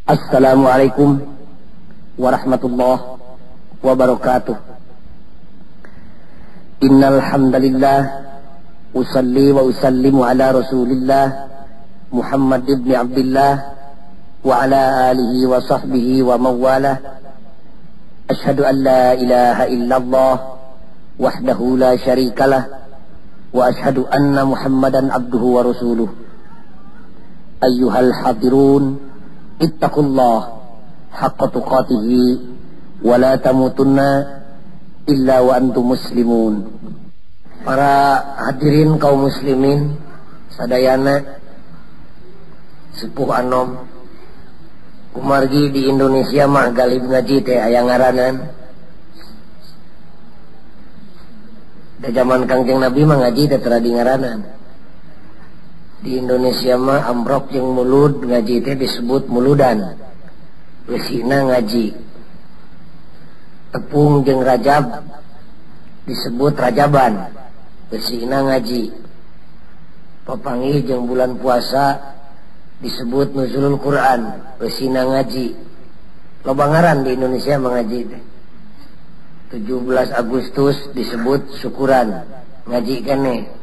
Assalamualaikum warahmatullahi wabarakatuh. Innal hamdalillah usalli wa usallimu ala Rasulillah Muhammad ibn Abdullah wa ala alihi wa sahbihi wa mawalah. Ashhadu an la ilaha illallah wahdahu la syarikalah wa ashhadu anna Muhammadan abduhu wa rasuluh. Ayyuhal hadirun, ittaqullah haqqa tuqatihi wa la tamutunna illa wa antum muslimun. Para hadirin kaum muslimin sadayana, sepuh anom kumargi di Indonesia mah galib ngaji teh aya ngaranan. Da zaman Kangjeng Nabi mah ngaji teh teu di ngaranan. Di Indonesia mah amrok jeung mulud ngaji teh disebut muludan. Eusina ngaji. Tepung jeung rajab disebut rajaban. Eusina ngaji. Papanggih jeung bulan puasa disebut nuzulul Quran. Eusina ngaji. Loba ngaran di Indonesia mengaji teh. 17 Agustus disebut syukuran. Ngaji keneh.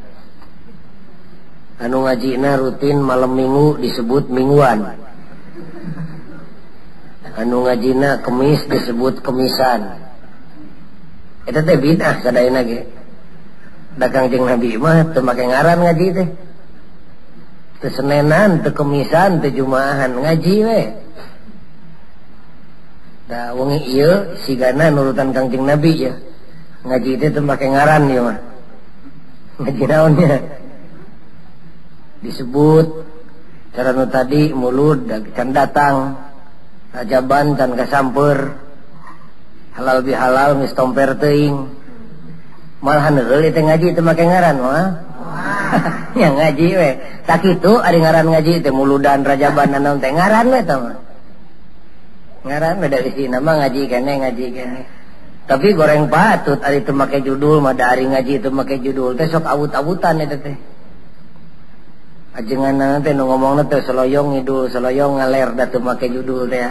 Anu ngajina rutin malam minggu disebut mingguan. Anu ngajina kemis disebut kemisan. Eta teh bid'ah sadayana ge. Da Kangjeng Nabi mah teu make ngaran ngaji teh. Teu senenan, teu kemisan, teu jumaahan, ngaji we. Da wengi ieu sigana nurutan Kangjeng Nabi ya. Ngaji teh teu make ngaran ieu mah. Ngaji naon nya? Disebut cara nu tadi mulud can datang, rajaban can kasamper, halal bihalal geus tomper teuing. Malahan heul teh ngaji teu make ngaran mah. Ya ngaji we. Tak kitu ari ngaran ngaji teh muludan rajaban naon teh ngaran we tah mah. Ngaran we dari sina mah ngaji keneh. Tapi goreng patut ari teu make judul mah da ari ngaji teu make judul teh sok awut-awutan eta teh. Ajengan teh nu ngomongna teh seloyong ngidul seloyong ngaler da teu make judul teh.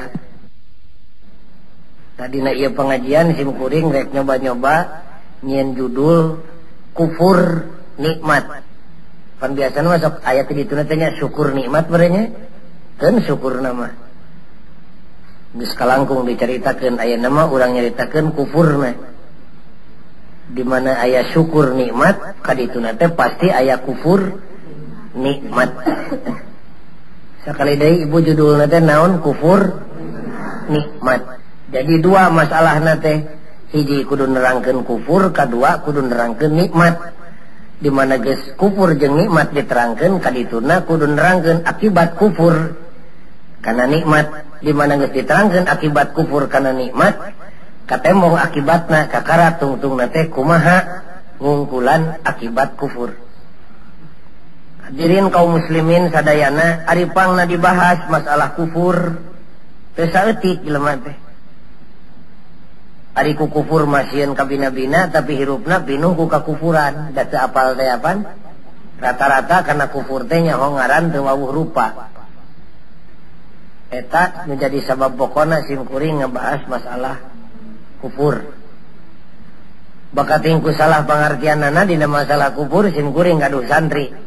Tadina ieu pengajian sim kuring rek nyoba-nyoba nyieun judul kufur nikmat. Pan biasana mah sok aya teh dituna teh nya syukur nikmat berenya. Keun syukurna mah. Geus kalangkung dicaritakeun aya nama urang nyaritakeun kufurna. Di mana aya syukur nikmat kadituna teh pasti aya kufur nikmat. Sekali deui ibu judulna teh naon? Kufur nikmat. Jadi dua masalahna teh, hiji kudu nerangkeun kufur, kadua kudu nerangkeun nikmat. Di mana geus kufur jeung nikmat diterangkeun kadituna kudu nerangkeun akibat kufur kana nikmat. Di mana geus diterangkeun akibat kufur kana nikmat, katemong akibatna kakara tungtungna teh kumaha ngungkulan akibat kufur. Hadirin kaum muslimin sadayana, ari pangna dibahas masalah kufur teu saeutik jelema teh. Ari ku kufur masieun ka bina-bina tapi hirupna pinuh ku kakufuran, da teu apal teh apaan? Rata-rata kana kufur teh nyaho ngaran teu wawuh rupa. Eta menjadi sabab pokona sim kuring ngebahas masalah kufur. Bakating ku salah pangartianana dina masalah kufur sim kuring gaduh santri.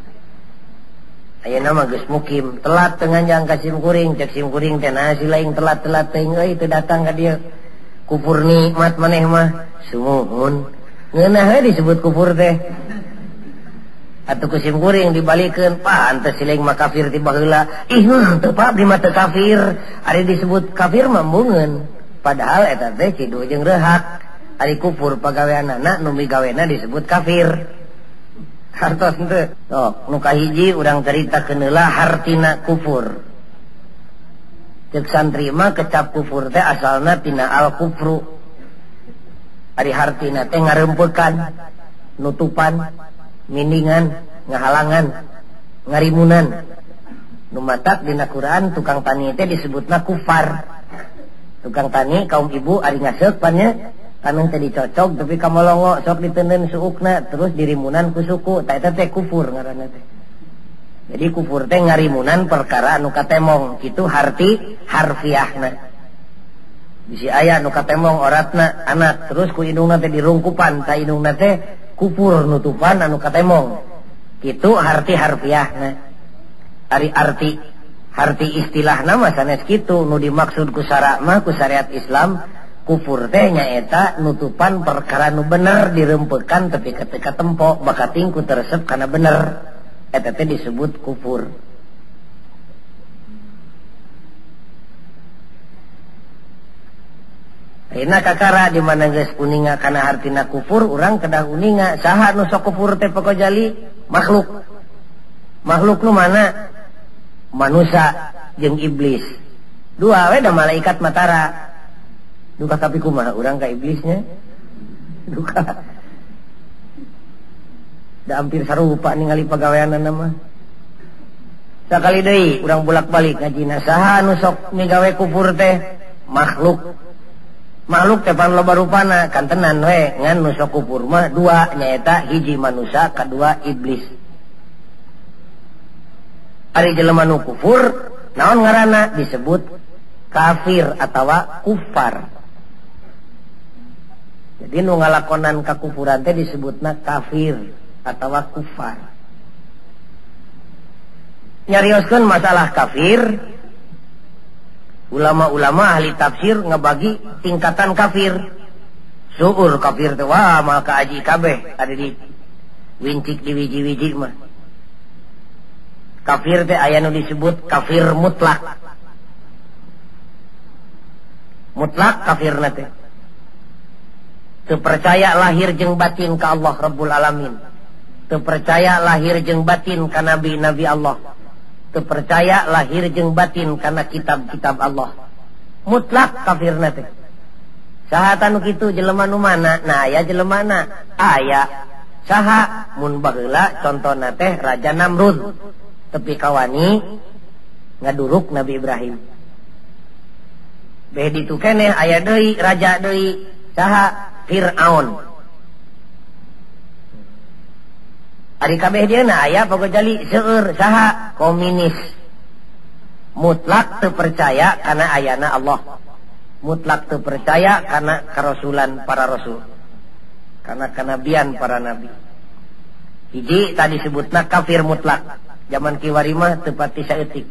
Ayeuna mah geus mukim, telat teu nganjang ka sim kuring, cek sim kuring teh nah si laing telat-telat teuing euy teu datang ka dieu. Kufur nikmat maneh mah sumuhun. Ngeunah we disebut kufur teh. Atuh ku sim kuring dibalikeun, pantes si laing mah kafir ti baheula. Ih teu Pak di mah teu kafir. Ari disebut kafir mah beungeun. Padahal eta teh cidu jeung reuhak. Ari kufur pagaweanana nu migawena disebut kafir. Hartos henteu. Sok nu kahiji urang caritakeun heula hartina kufur. Cek santri mah kecap kufur teh asalna tina al kufru. Ari hartina teh ngareumpeukkan, nutupan, mindingan, ngahalangan, ngarimunan. Nu matak dina Quran tukang tani teh disebutna kufar. Tukang tani kaum ibu ari ngaseuk pannya taneuh teh dicocok tapi kamolongo sok diteuneun suukna terus dirimunan ku suku, ta eta teh kufur ngaranna teh. Jadi kufur teh ngarimunan perkara anu katemong, kitu harti harfiahna. Bisi aya anu katemong oratna anak, terus ku indungna teh dirungkupan, ta indungna teh kufur nutupan anu katemong. Kitu harti harfiahna. Ari arti istilahna mah sanes kitu, nu dimaksud ku syara mah ku syariat Islam, kufur teh nyaeta nutupan perkara nu bener dirempekan tapi ketika tempo bakating ku teresep kana bener. Eta teh disebut kufur. Ayeuna kakara di mana geus uninga kana hartina kufur, urang kedah uninga saha nu sok kufur teh pokok jali makhluk. Makhluk nu mana? Manusia jeung iblis. Dua we da malaikat matara. Duka tapi kumaha urang ka iblisnya? Duka. Da hampir sarupa ningali pagaweanana mah. Sakali deui urang bolak-balik ngajina saha anu sok migawe kufur teh? Makhluk. Makhluk teh pan loba rupana kan tenan we ngan nu sok kufur mah dua nyaeta hiji manusia kadua iblis. Ari jelema nu kufur naon ngaranna disebut kafir atawa kufar. Jadi nu ngalakonan kakufuran teh disebutna kafir atawa kufar. Nyarioskeun masalah kafir, ulama-ulama ahli tafsir ngebagi tingkatan kafir. Suur kafir teh wah maka aji kabeh ada di wincik di wiji-wiji mah. Kafir teh aya nu disebut kafir mutlak. Mutlak kafirna teh teu percaya lahir jeung batin ka Allah Rabbul Alamin. Teu percaya lahir jeung batin ka nabi-nabi Allah. Teu percaya lahir jeung batin kana kitab-kitab Allah. Mutlak kafirna teh. Saha tanu kitu jelema nu mana? Nah aya jelemana aya saha mun baheula contona teh Raja Namrud tepi kawani ngaduruk Nabi Ibrahim. Beh ditu keneh aya deui raja deui saha Fir'aun. Ari kabeh dieuna aya pokok jali seueur saha komunis. Mutlak teu percaya kana ayana Allah. Mutlak teu percaya kana karasulan para rasul. Kana kenabian para nabi. Hiji tadi sebutna kafir mutlak. Zaman kiwari mah teu pati saeutik.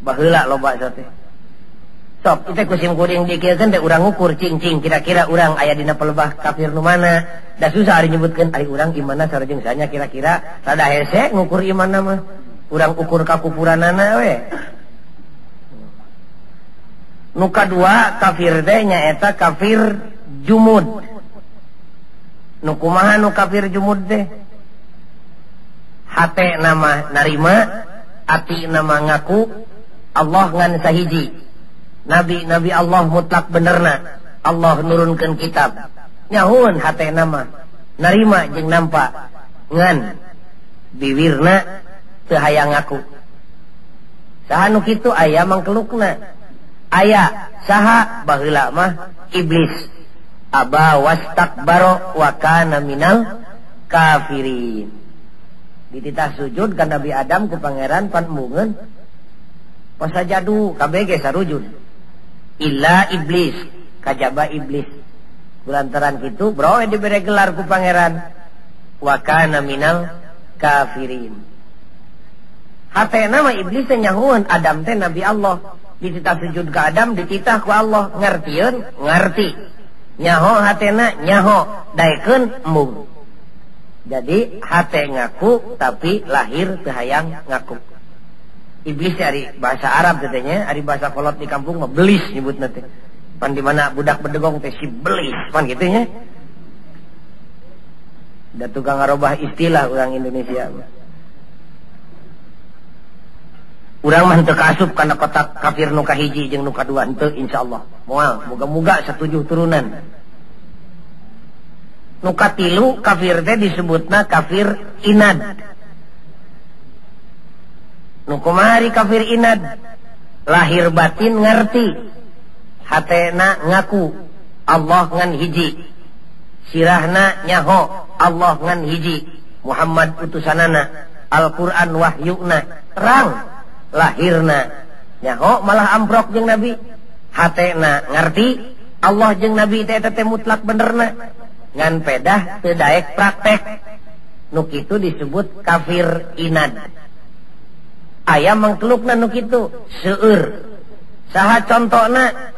Baheula loba teh. Sok kita kusim kuring dikirkeun teh urang ngukur cing-cing kira-kira urang aya dina pelebah kafir nu mana. Da susah ari nyebutkeun ari urang imanna sareng sanya kira-kira rada hese ngukur imanna mah. Urang ukur kakufuranana we. Nu kadua kafir teh nyaeta kafir jumud. Nu kumaha nu kafir jumud teh? Hate nama narima, ati nama ngaku Allah ngan sahiji. Nabi Allah mutlak benerna. Allah nurunkeun kitab. Nyahun hate nama narima jeung nampa ngan bibirna teu hayang ngaku. Saha nu kitu aya mangkelukna. Aya saha baheula mah iblis. Aba wastakbaro wa kana minal kafirin. Dititah sujud ka Nabi Adam ku pangeran pan mungeun. Pasajadu kabeh ge sarujud. Illa iblis, kajaba iblis. Kulantaran kitu bro dibere gelar ku pangeran. Wa kana minal kafirin. Hatena mah iblis teh nyahuan Adam teh nabi Allah. Dititah sujud ka Adam dititah ku Allah. Ngartieun? Ngarti. Nyaho hatena nyaho. Daekeun embung. Jadi hate ngaku tapi lahir teu hayang ngaku. Iblis dari bahasa Arab katanya, ari bahasa kolot di kampung mah belis nyebutna teh. Pan di mana budak bedegong teh si belis, pan kitu nya. Da tukang ngarobah istilah orang Indonesia. Urang mah teu kaasup kana kotak kafir nu kahiji jeung nu kadua henteu insyaallah. Moal moga-moga satujuh turunan. Nu katilu kafir teh disebutna kafir inad. Nu kumari kafir inad lahir batin ngerti hatena ngaku Allah ngan hiji sirahna nyaho Allah ngan hiji Muhammad utusanana Al-Quran wahyuna terang lahirna nyaho malah amprok jeung Nabi hatena ngerti Allah jeung Nabi teh mutlak benerna ngan pedah teu daek praktek nu kitu disebut kafir inad aya mangkelukna nu kitu seueur saha contona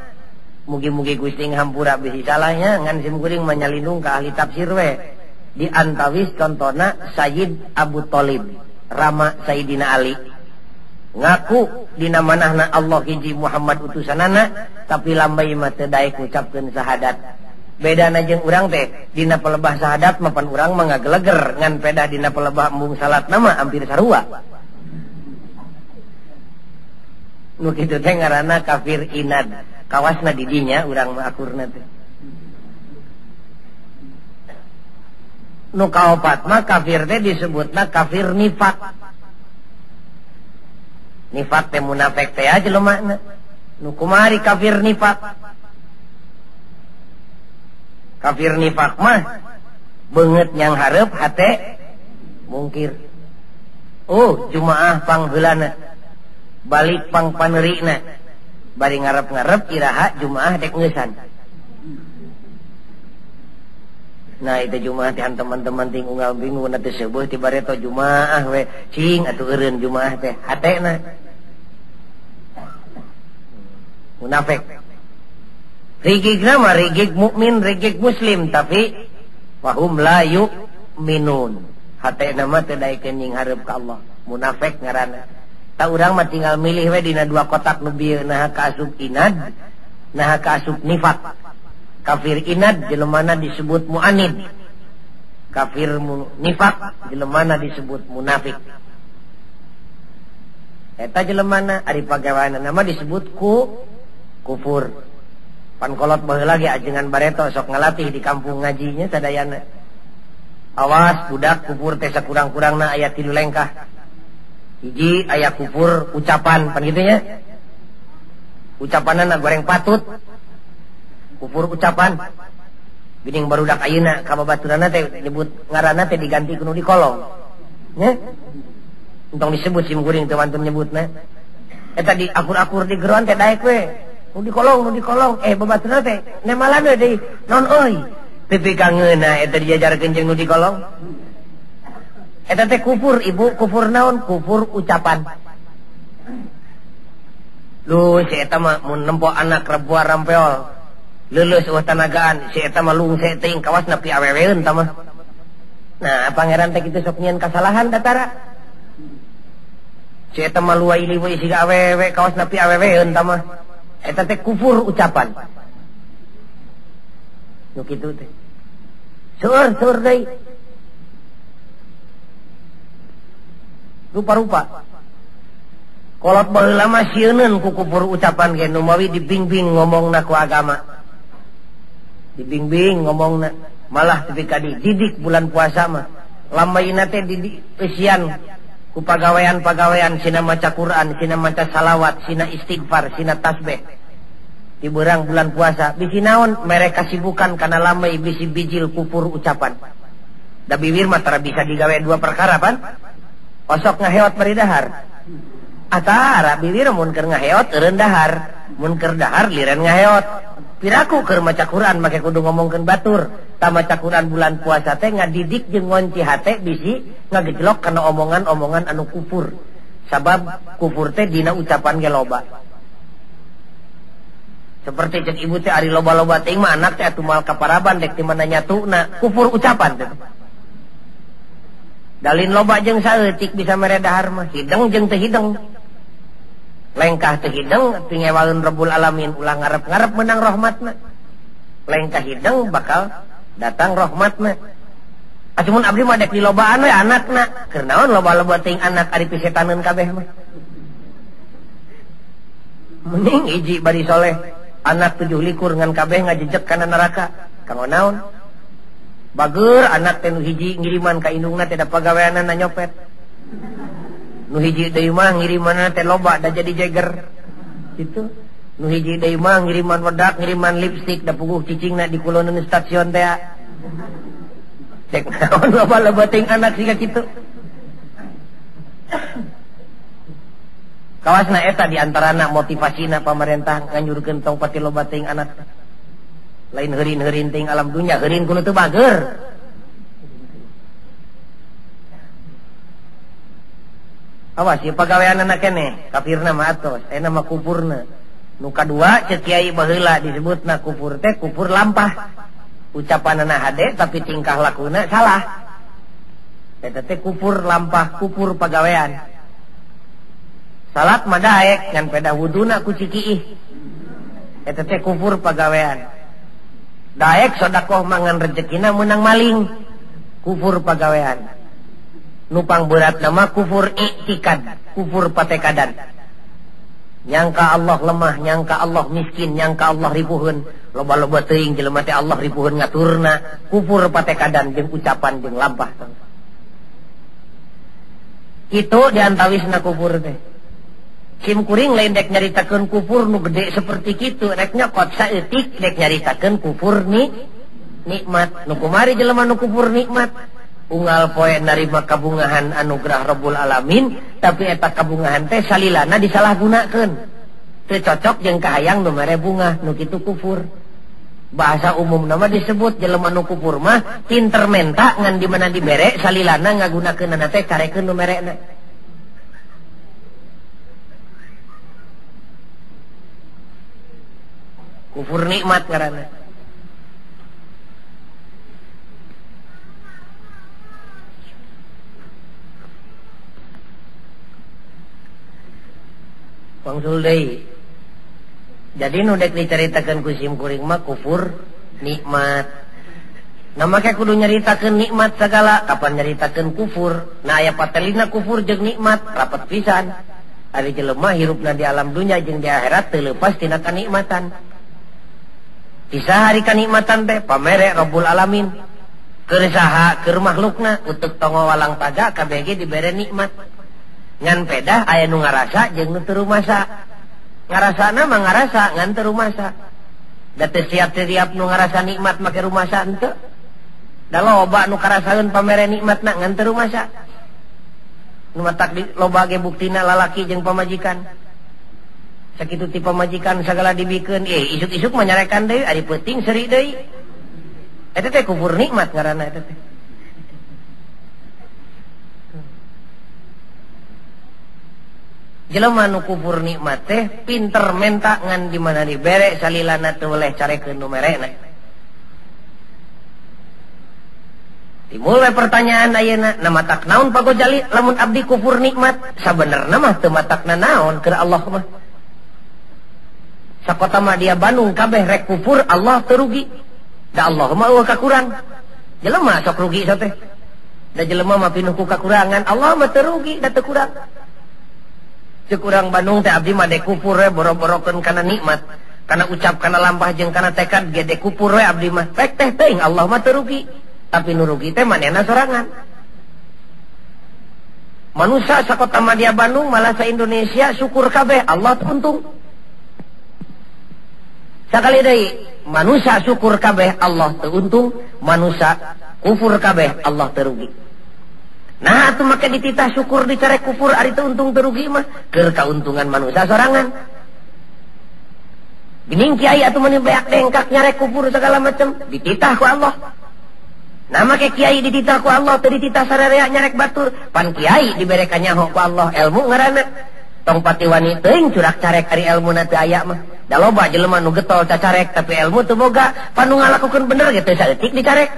mugi-mugi Gusti ngahampura bisi salahnya ngan simkuring manyalindung ka ahli tafsir we di antawis contona Sayyid Abu Thalib rama Sayyidina Ali ngaku dina manahna Allah hiji Muhammad utusanana tapi lambai mah teu daek ngucapkeun syahadat bedana jeung urang teh dina pelebah syahadat mapan urang mah ngageleger ngan pedah dina pelebah embung salatna mah hampir sarua nu kitu teh ngaranna kafir inad kawasna di dinya urang mah akurna teh nu kaopat mah kafir teh disebutna kafir nifak nifak teh munafik teh aja lo makna nu kumari kafir nifak kafir nifak mah beungeut nyang hareup hate mungkir jumaah pangheulana balik pang paneurina bari ngarep-ngarep iraha jumaah dek ngeusan nah itu jumaah teh teman-teman ting unggal bingung na teh seueuh ti bareto jumaah we cing atuh eureun jumaah teh hatena munafik rigigna mah rigig mukmin rigig muslim tapi wahum la yu'minun hatena mah teu daekeun nying hareup ka Allah munafik ngaranna ta urang mah tinggal milih we dina dua kotak nu bieu naha ka asup inad naha ka asup nifak kafir inad jelemana disebut mu'anid kafir nifak jelemana disebut munafik eta jelemana ari pagaweana nama disebut kufur pan kolot baheula ge ajengan bareto sok ngalatih di kampung ngajinya sadayana awas budak kufur teh sakurang-kurangna aya 3 lengkah hiji aya kufur ucapan pan kitu nya ucapanana goreng patut kufur ucapan bining barudak ayeuna ka babaturanna teh nyebut ngaranna teh diganti kudu di kolong nya entong disebut simkuring teu wantun nyebutna eta di akur-akur di geroan teh daek we nu di kolong babaturanna teh nemalan we deui non euy tepi kangeuna eta diajarkeun jeung nu di kolong eta teh kufur ibu kufur naon kufur ucapan lu si eta mah mun nempo anak rebuah rampeol leuleus eueuh tanagaan si eta mah lungse teuing kawasna pi aweweun tah mah nah pangeran teh kitu sok nyieun kasalahan datara si eta mah luai liweuh siga awewe kawasna pi aweweun tah mah eta teh kufur ucapan nu kitu teh seueur deui rupa-rupa kolot baheula mah sieuneun ku kufur ucapan ge nu mawi dibingbing ngomongna ku agama dibingbing ngomongna malah tepi ka dididik bulan puasa mah lambaina teh didik eusian ku pagawean-pagawean sina maca Quran sina maca salawat sina istighfar sina tasbih di beurang bulan puasa bisi naon mereka kasibukan kana lambai bisi bijil kufur ucapan da bibir mah tara bisa digawe 2 perkara pan osok ngaheot bari dahar atara bibir mun keur ngaheot eureun dahar mun keur dahar lireun ngaheot piraku keur maca Quran make kudu ngomongkeun batur ta maca Quran bulan puasa teh ngadidik jeung ngonci hate bisi ngagejlok kana omongan-omongan anu kufur sabab kufur teh dina ucapan ge loba seperti cek ibu teh ari loba-loba teh mah anak teh atuh moal kaparaban dek di mana nyatuna kufur ucapan teh dalin loba jeung saeutik bisa mere dahar mah hideng jeung teu hideng lengkah teu hideng pingewaeun Rabbul Alamin ulah ngarep-ngarep menang rahmatna lengkah hideng bakal datang rahmatna atuh mun abdi mah dek di lobaan we anakna keur naon loba-loba teuing anak ari pisetaneun kabeh mah mending hiji bari soleh anak 7 likur ngan kabeh ngajejek kana neraka kanggo naon bager anak teh nu hiji ngiriman ka indungna teh da pagaweanna nyopet nu hiji deui mah ngirimanna teh loba da jadi jeger gitu nu hiji deui mah ngiriman wedak ngiriman lipstik da puguh cicingna di kuloneun stasiun teh cek naon loba-loba teuing anak siga kitu Kawasna eta diantarana motivasina pamarentah nganjurkeun tong pati loba teuing anak. Lain heurin-heurin teuing alam dunya, heurin kudu teu bager. Awas ieu pagaweanna keneh, kafirna mah atos, aya mah kufurna. Nu kadua ceuk kiai baheula disebutna kufur teh kufur lampah. Ucapanna hade tapi tingkah lakuna salah. Eta teh kufur lampah, kufur pagawean. Salat mah daek ngan peda wuduna ku cikiih. Eta teh kufur pagawean. Daek sedekah mangan rezekina meunang maling. Kufur pagawean. Nupang berat nama kufur iktikad, kufur patekadan. Nyangka Allah lemah, nyangka Allah miskin, nyangka Allah ripuheun. Loba-loba teuing jelema teh Allah ripuheun ngaturna, kufur patekadan jeung ucapan jeung lampah. Itu diantawisna kufur teh. Sim kuring lain dek nyaritakeun kufur nu gede seperti kitu, rek nyokot saeutik dek nyaritakeun kufur nikmat. Nu kumari jelema nu kufur nikmat, unggal poe narima kabungahan anugerah Rabbul Alamin, tapi eta kabungahan teh salilana disalahgunakeun. Teu cocok jeung kahayang nu mere bunga, nu kitu kufur. Bahasa umum nama disebut jelema nu kufur mah pinter menta ngan di mana dibere salilana ngagunakeunana teh karekeun nu merena. Kufur nikmat ngaranna. Wangsul deui. Jadi nu dek dicaritakeun ku sim kuring mah kufur nikmat. Nah make kudu nyaritakeun nikmat sagala, kapan nyaritakeun kufur. Nah aya patelina kufur jeung nikmat rapat pisan. Ari jelema hirupna di alam dunya jeung di akhirat teu leupas tina kanikmatan. Bisa hari kanikmatan teh pamere Rabbul Alamin. Keur saha keur makhlukna utek tongo walang taga kabeh ge dibere nikmat. Ngan pedah aya nu ngarasa jeung nu teu rumasa. Ngarasana mah ngarasa ngan teu rumasa. Da teu siap-siap nu ngarasa nikmat make rumasa henteu. Da loba nu karasaeun pamere nikmatna ngan teu rumasa. Nu matak di loba ge buktina lalaki jeung pamajikan. Sakitu ti pamajikan sagala dibikeun, isuk-isuk mah nyarekan deui, ari peuting seuri deui. Eta teh kufur nikmat ngaranna eta teh. Jelema nu kufur nikmat teh pinter menta ngan di mana dibere salilana teu oleh carekeun nu merena. Timbul we pertanyaan ayeuna, na matak naon pagojali lamun abdi kufur nikmat? Sabenerna mah teu matakna naon keur Allah mah. Sakota mah dia Bandung kabeh rek kufur Allah teu rugi. Da Allah mah eueuh kakurang. Jelema sok rugi sa teh. Da jelema mah pinuh ku kakurangan, Allah mah teu rugi da teu kurang. Ceuk urang Bandung teh abdi mah dek kufur we boro-borokeun kana nikmat. Kana ucap kana lampah jeung kana tekad ge dek kufur we abdi mah. Rek teh teuing Allah mah teu rugi. Tapi nu rugi teh manehna sorangan. Manusia sakota mah dia Bandung malah sa Indonesia syukur kabeh Allah teu untung. Sakali deui manusia syukur kabeh Allah teu untung, manusia kufur kabeh Allah teu rugi. Nah atuh make dititah syukur dicarek kufur ari teu untung teu rugi mah keur kauntungan manusia sorangan. Geuning kiai atuh meni beak dengkak nyarek kufur segala macam dititah ku Allah. Nah make kiai dititah ku Allah teu dititah sararea nyarek batur, pan kiai dibere kanyaho ku Allah ilmu ngaranna. Tong pati wani teuing curak carek ari elmuna teu aya mah. Da loba jelema nu getol cacarek tapi ilmu teu boga, panu ngalakukeun bener ge teu saeutik dicarek.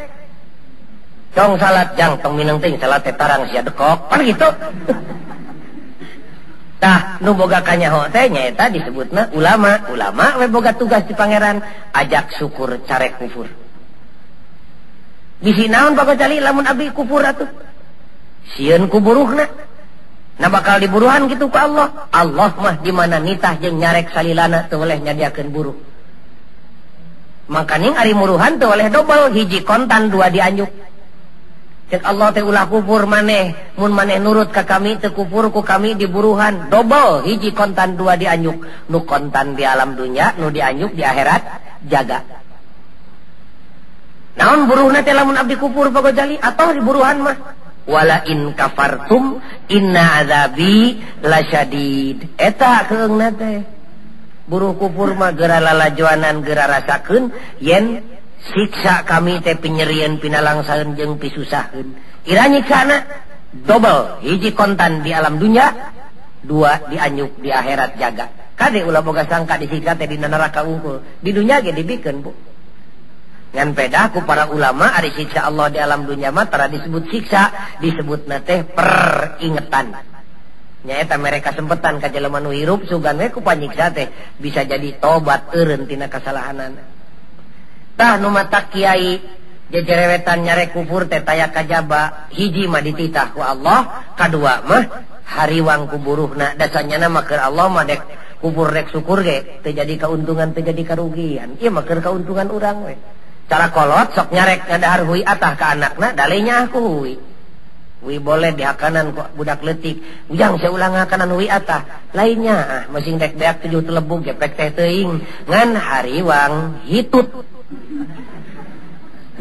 Cong salat jang tong mineng teuing salat teh tarang sia dekok, pan kitu. Tah nu boga kanyaho teh nyaeta disebutna ulama. Ulama we boga tugas di pangeran ajak syukur carek kufur. Bisi naon pagojali lamun abdi kufur atuh? Sieun ku buruhna. Nah bakal diburuhan gitu ke Allah. Allah mah di mana nitah jeung nyarek salilana teu oleh nyadiakeun buruh. Makaning ari muruhan teu oleh dobel, hiji kontan dua dianjuk. Cek Allah teh ulah kufur maneh, mun maneh nurut ka kami teu kufur ku kami diburuhan. Dobel, hiji kontan dua dianjuk. Nu kontan di alam dunya, nu dianjuk di akhirat jaga. Naon buruhna teh lamun abdi kufur pagojali atau diburuhan mah? wala in kafartum inna azabi lasyadid. Eta keungna teh buruh kufur mah geura lalajoanan geura rasakeun yen siksa kami teh penyerieun pinalangsaeun jeung pisusahkeun. Ira nyiksana double, hiji kontan di alam dunya, dua dianyuk di akhirat jaga. Kade ulah boga sangka disiksa teh dina neraka unggul. Di dunya ge dibikeun, Bu. Ngan pedah ku para ulama ari siksa Allah di alam dunya mah tara disebut siksa, disebutna teh peringetan. Nyaeta mereka sempetan ka jelema nu hirup sugan we ku panyiksa teh bisa jadi tobat eureun tina kasalahanana. Tah nu matak kiai jejerewetan nyare kufur teh taya kajaba, hiji mah dititah ku Allah, kadua mah hariwang kuburuhna. Dasanya mah keur Allah mah dek kubur rek syukur ge teu jadi kauntungan teu jadi karugian. Ieu mah keur kauntungan urang we. Cara kolot sok nyarek ngadahar hui atah ka anakna dalenya aku hui. Hui boleh dihakanan ku budak leutik. Ujang saya ulang hakanan hui atah. Lainnya masing dek beak 7 telebuk gepek teh teuing ngan hariwang hitut.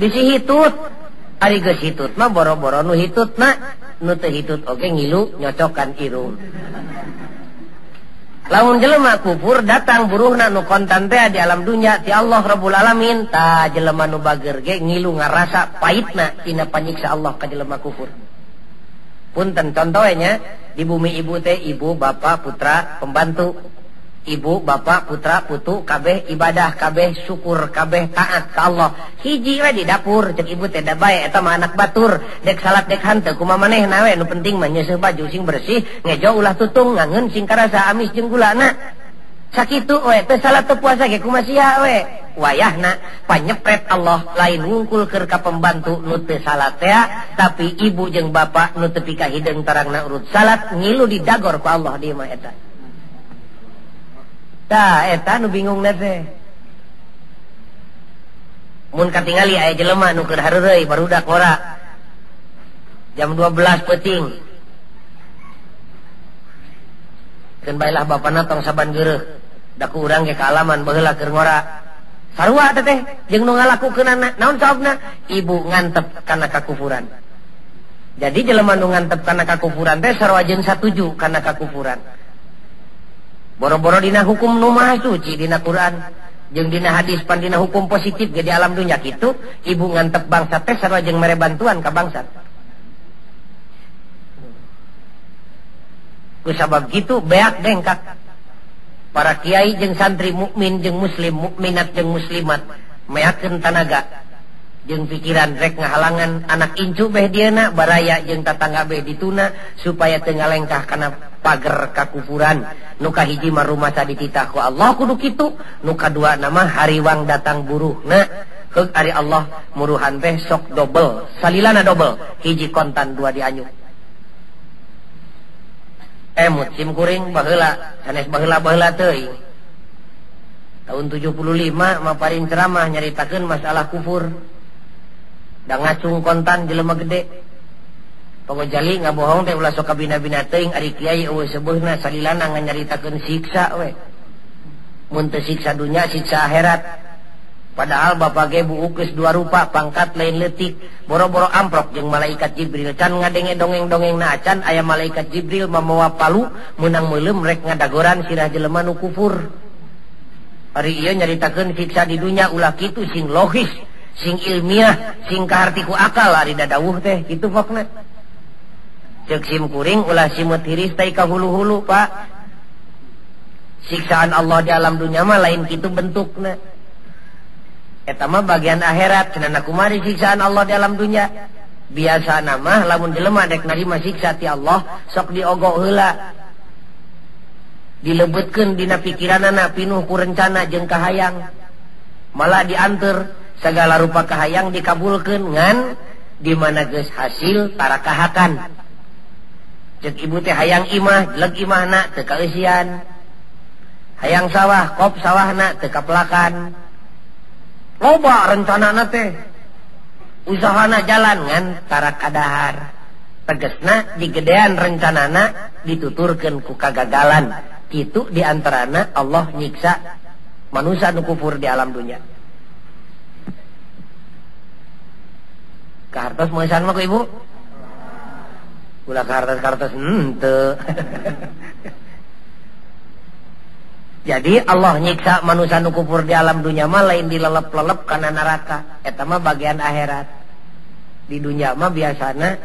Bisi hitut, ari geus hitut mah boro-boro nu hitutna, nu teu hitut oge ngilu nyocokan irung. Lamun jelema kufur datang buruhna nu kontan teh di alam dunya ti Allah Rabbul Alamin, ta jelema nu bager ge ngilu ngarasa pahitna tina panyiksa Allah ka jelema kufur. Punten contohnya di bumi ibu teh ibu, bapak, putra, pembantu. Ibu, bapak, putra, putu, kabeh ibadah, kabeh syukur, kabeh taat ka Allah. Hiji we di dapur, cek ibu teh da bae eta mah anak batur, dek salat dek hanteu kumaha manehna we nu penting mah nyeuseum baju sing bersih, ngejo ulah tutung ngangeun sing karasa amis jeung gulana. Sakitu we teh salat teu puasa ge kumaha sia we. Wayahna panyepret Allah lain ngungkul keur ka pembantu nu teu salat teh, tapi ibu jeung bapak nu teu pika hideung tarangna urut salat ngilu didagor ku Allah dieu mah eta. Tah eta nu bingungna teh. Mun katingali aya jelema nu keur hareureui barudak ngora. Jam 12 peuting. Keun baelah bapana tong saban geureuh. Da ku urang ge ka alaman baheula keur ngora. Sarua teh jeung nu ngalakukeunana. Naon sababna? Ibu ngantep kana kakufuran. Jadi jelema nu ngantep kana kakufuran teh sarua jeung satuju kana kakufuran. Boro-boro dina hukum nu maha suci dina Quran jeung dina hadis pan dina hukum positif ge di alam dunya kitu, ibu ngantep bangsa teh sarua jeung mere bantuan ka bangsa. Ku sabab kitu beak dengkak para kiai jeung santri mukmin jeung muslim, mukminat jeung muslimat meakeun tanaga jeung pikiran rek ngahalangan anak incu beh dieuna baraya jeung tatangga beh dituna supaya teu ngalengkah kana pager kakufuran. Nu kahiji mah rumasa dititah ku Allah kudu kitu, nu kadua nama hariwang datang buruhna heug ari Allah muruhan teh sok double, salilana double, hiji kontan dua dianyuk. Musim kuring baheula, sanes baheula teuing. Tahun 75 maparin ceramah nyaritakeun masalah kufur. Da ngacung kontan jelema gede. Pangojali ngabohong teh ulah sok kabina-bina teuing ari kiai eueuh seubeuna salilana nganyaritakeun siksa we. Mun teu siksa dunya, siksa akhirat. Padahal bapak ge buukkeus dua rupa, pangkat lain leutik, boro-boro amprok jeung malaikat Jibril. Can ngadenge dongeng-dongengna acan aya malaikat Jibril mamawa palu meunang meuleum rek ngadagoran sirah jelema nu kufur. Ari ieu nyaritakeun siksa di dunya ulah kitu sing logis, sing ilmiah, sing kaharti ku akal ari dadawuh teh kitu pokna. Cek sim kuring ulah simut hiris tai ka hulu-hulu Pak. Siksaan Allah di alam dunya mah lain kitu bentukna. Eta mah bagian akhirat, cenah kumari siksaan Allah di alam dunya. Biasa mah lamun jelema dek narima siksa ti Allah sok diogok heula. Dilebetkeun dina pikiranana pinuh ku rencana jeung kahayang. Malah dianteur segala rupa kahayang dikabulkeun ngan di mana geus hasil tarakahakan. Cek ibu teh hayang imah, jeleg imahna teu kaeusian. Hayang sawah, kop sawahna teu kapelakan. Loba rencanana teh. Usahana jalan ngan tarak kadahar. Tegesna digedean rencanana dituturkeun ku kagagalan. Kitu diantarana Allah nyiksa manusia nu kufur di alam dunya. Kahartos moesan mah ku ibu? ulah kartos henteu. Jadi Allah nyiksa manusia nu kufur di alam dunia mah lain dilelep-lelep kana neraka. Eta mah bagian akhirat. Di dunia mah biasana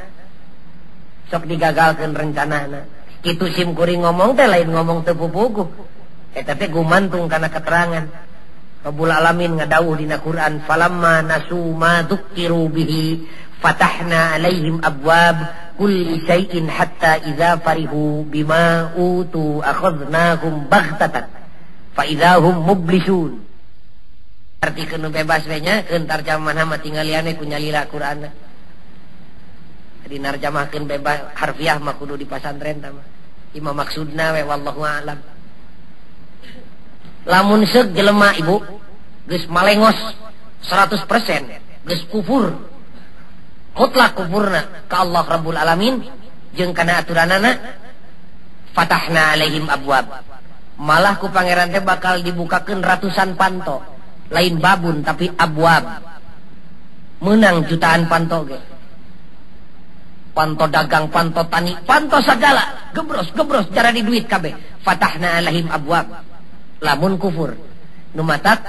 sok digagalkeun rencanana. Kitu sim kuring ngomong teh lain ngomong teu pupuguh. Eta teh gumantung kana keterangan. Rabbul Alamin ngadawuh dina Quran, "Falamma nasu ma dzukiru bihi fatahna 'alaihim abwab kulli syai'in hatta idza farihu bima utu akhadnahum baghtatan fa idzahum mublisun." Arti kenu bebas we nya keun tarjamahan mah tinggal liane ku nyalila Qur'anna. Jadi narjamahkeun bebas harfiah mah kudu di pasantren tah mah. Ima maksudna we wallahu a'lam. Lamun seug jelema ibu geus malengos 100% geus kufur mutlak kufurna ka Allah Rabbul Alamin jeung kana aturanana fatahna alaihim abwab, malah ku pangeran teh bakal dibukakeun ratusan panto, lain babun tapi abwab, menang jutaan panto ge, panto dagang, panto tani, panto segala gebros cara di duit kabeh. Fatahna alaihim abwab lamun kufur nu matak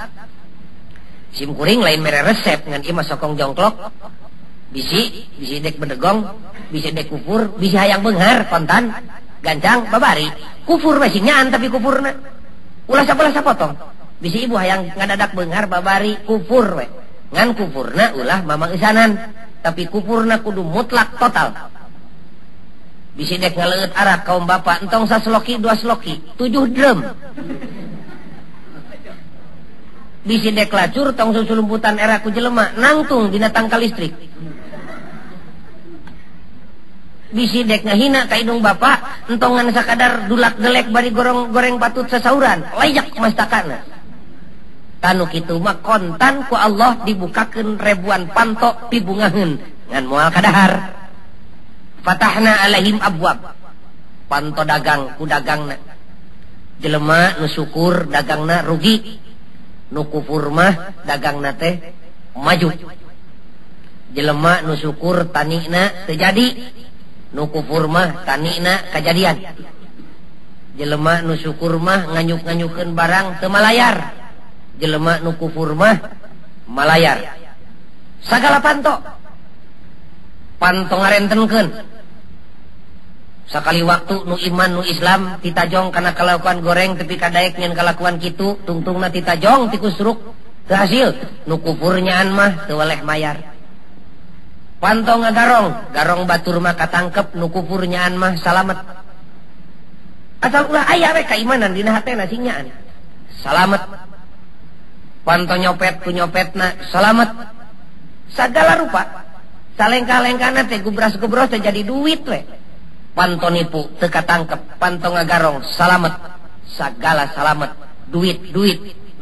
sim kuring lain mere resep ngan ieu mah sokong jongklok bisi dek bedegong bisi dek kufur bisi hayang beunghar kontan gancang babari kufur we nyaan tapi kufurna ulah sabelah sapotong bisi ibu hayang ngadadak beunghar babari kufur we ngan kufurna ulah mamangeusanan tapi kufurna kudu mutlak total. Bisi dek ngaleueut arak kaum bapak entong sasloki 2 sloki 7 drum. Bisi dek lacur tong susulumputan era ku jelema nangtung dina tangkal listrik. Bisi dek ngahina ka indung bapak entongan sakadar dulak gelek bari goreng patut sasauran layak mastakana. Tanu kitu mah kontan ku Allah dibukakeun ribuan panto pibungaheun ngan moal kadahar. Fatahna alaihim abwab, panto dagang ku dagangna. Jelema nu syukur dagangna rugi, nu kufur mah dagangna teh maju. Jelema nu syukur tanina teu jadi, nu kufur mah tanina kajadian. Jelema nu syukur mah nganyuk-nganyukeun barang teu malayar. Jelema nu kufur mah malayar. Sagala panto ngarentenkeun. Sakali waktu nu iman nu Islam titajong kana kalakuan goreng tepi kadaek nyen kalakuan kitu tungtungna titajong ti kusruk teu hasil. Nu kufur nyaan mah teu weleh mayar. Panto garong batur mah katangkep, nu kufur nyaan mah salamet. Asal ulah aya we kaimanan dina hatena sing nyaan salamet. Panto nyopet ku nyopetna salamet. Sagala rupa salengkah-lengkahna teh gubras-gubros teh jadi duit we. Panto nipu teu katangkep, panto ngagarong salamet. Sagala salamet, duit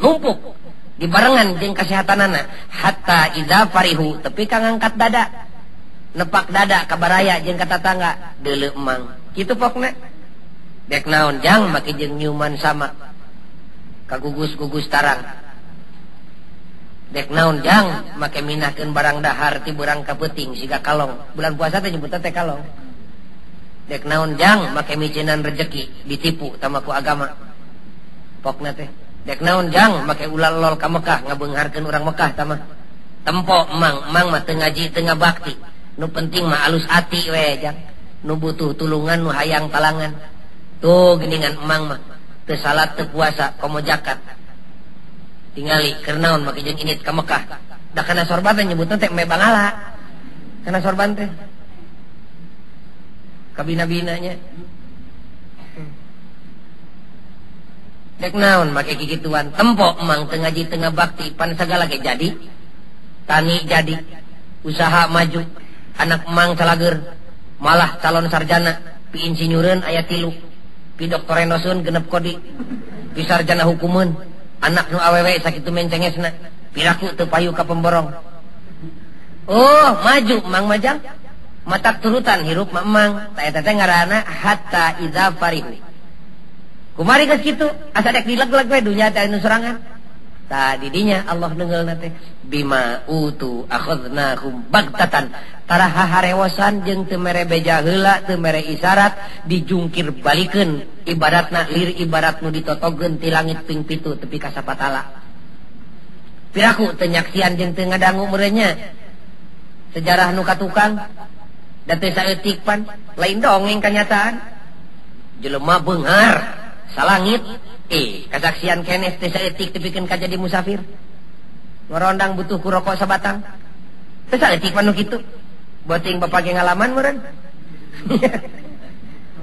numpuk dibarengan jeung kasehatanana hatta idza farihu tepi ka ngangkat dada nepak dada ka baraya jeung ka tatangga deuleu emang kitu pokna dek naon jang make jeung nyuman sama ka gugus-gugus tarang dek naon jang make minahkeun barang dahar ti beurang ka peuting siga kalong bulan puasa teh nyebutna teh kalong dek naon jang make micenan rejeki ditipu tama ku agama pokna teh dek naon jang make ulah lol ka Mekah ngabeungharkeun urang Mekah tama tempo emang mah teu ngaji teu ngabakti nu penting mah alus ati we jang nu butuh tulungan nu hayang talangan tuh geningan emang mah teu salat teu puasa komo zakat tingali keur naon make jeung init ka Mekah da kana sorban teh nyebutna teh me bangala kana sorban teh kabina-binanya dek naon make kikituan tempo emang teu ngaji teu ngabakti pan sagala ge jadi tani jadi usaha maju anak emang salager malah calon sarjana pi insinyureun aya 3 pi doktorenoseun genep kodi pi sarjana hukumeun anak nu awewe sakitu mencengesna piraku teu payu ka pemborong oh maju emang majang matak turutan hirup mamang ta eta teh ngaranna hatta idza farihu kumari geus kitu asa dek dileg-leg we dunya teh anu sorangan Didinya Allah nengelna teh bima utu akhadnahum bagtatan tara haharewosan jeung teu mere beja heula teu mere isyarat dijungkir balikeun ibaratna lir ibarat nu ditotogeun ti langit ping pitu tepi ka sapatala. Piraku teu nyaksian jeung teu ngadangu meureunnya sejarah nu katukang da teu saeutik pan lain dongeng kanyataan. Jelema beunghar salangit kasaksian keneh teh saeutik tepikeun ka jadi musafir. Ngorondang butuh ku rokok sabatang. Teh saeutik mah nu kitu. Boting bapake ngalaman meureun.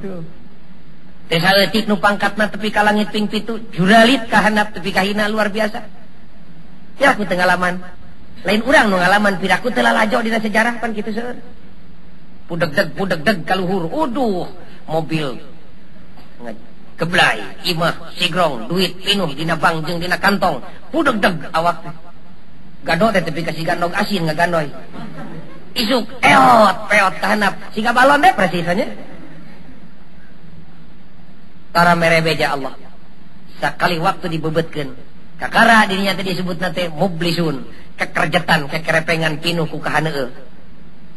Tuh. Teh saeutik nu pangkatna tepi ka langit ping pitu, juralit ka handap tepi ka hina luar biasa. Ya aku teu ngalaman. Lain urang nu ngalaman piraku teu lalajo dina sejarah pan kitu seueur. Pudeg-deg ka luhur. Uduh, mobil geblay, imah, sigrong, duit pinuh dina bank jeung dina kantong. Pudeg-deg awak. Gado teh tepi ka siga nog asin ngagandoy. Isuk peot tahanap. Siga balon teh presisnya. Tara mere beja Allah. Sakali waktu dibebetkeun. Kakara dirinya teh disebutna teh mublisun, kekerjetan, kekerepengan pinuh ku kahaneueuh.